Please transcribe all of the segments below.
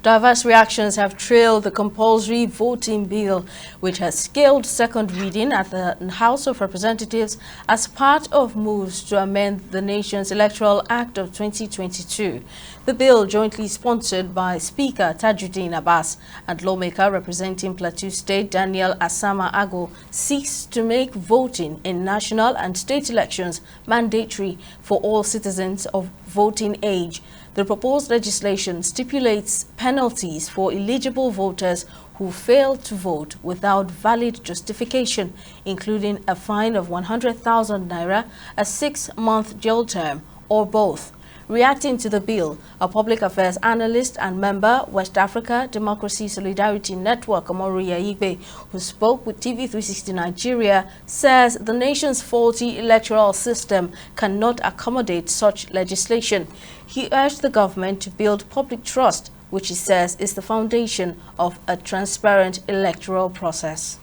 Diverse reactions have trailed the compulsory voting bill, which has scaled second reading at the House of Representatives as part of moves to amend the nation's Electoral Act of 2022. The bill, jointly sponsored by Speaker Tajuddin Abbas and lawmaker representing Plateau State Daniel Asama Ago, seeks to make voting in national and state elections mandatory for all citizens of voting age. The proposed legislation stipulates penalties for eligible voters who fail to vote without valid justification, including a fine of 100,000 naira, a 6-month jail term, or both. Reacting to the bill, a public affairs analyst and member, West Africa Democracy Solidarity Network, Omoru Yaigbe, who spoke with TV360 Nigeria, says the nation's faulty electoral system cannot accommodate such legislation. He urged the government to build public trust, which he says is the foundation of a transparent electoral process.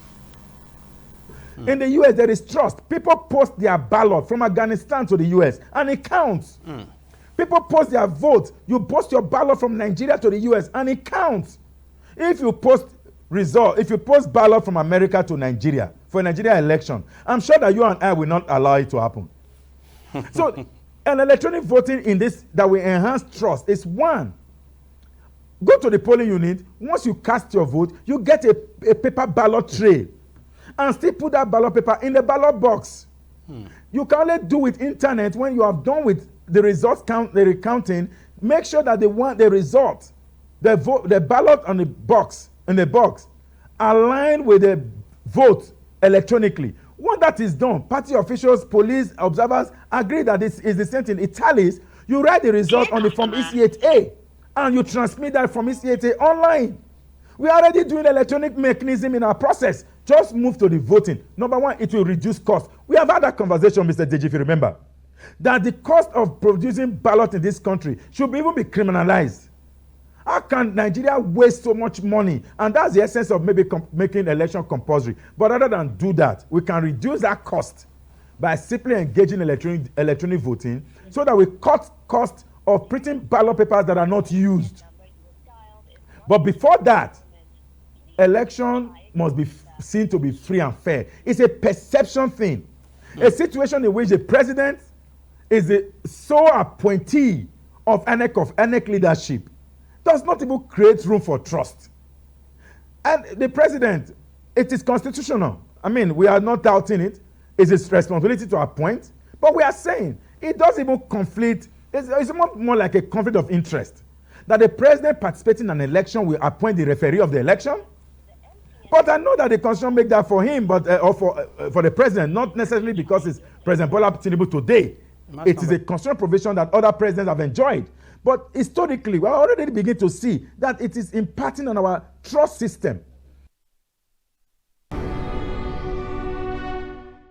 In the U.S., there is trust. People post their ballot from Afghanistan to the U.S., and it counts. People post their vote. You post your ballot from Nigeria to the U.S., and it counts. If you post ballot from America to Nigeria for a Nigeria election, I'm sure that you and I will not allow it to happen. So, an electronic voting in this that will enhance trust is one. Go to the polling unit. Once you cast your vote, you get a paper ballot tray, and still put that ballot paper in the ballot box. You can only do with internet when you have done with the results the recounting. Make sure that they want the result, the ballot on the box, align with the vote electronically. When that is done, party officials, police, observers agree that this is the same thing. It tallies. You write the result on the form EC8A, and you transmit that from EC8A online. We are already doing electronic mechanism in our process. Just move to the voting. Number one, it will reduce cost. We have had that conversation, Mr. Deji, if you remember, that the cost of producing ballot in this country should even be criminalized. How can Nigeria waste so much money? And that's the essence of maybe making election compulsory. But rather than do that, we can reduce that cost by simply engaging electronic voting, so that we cut cost of printing ballot papers that are not used. But before that, election must be seen to be free and fair. It's a perception thing. A situation in which the president is the sole appointee of INEC leadership does not even create room for trust. And the president, it is constitutional. I mean, we are not doubting it. It's his responsibility to appoint. But we are saying it doesn't even conflict. It's more like a conflict of interest. That the president participating in an election will appoint the referee of the election. But I know that the constitution make that for him, but or for the president, not necessarily because it's President Bola Tinubu today. It is a constitutional provision that other presidents have enjoyed. But historically, we are already beginning to see that it is impacting on our trust system.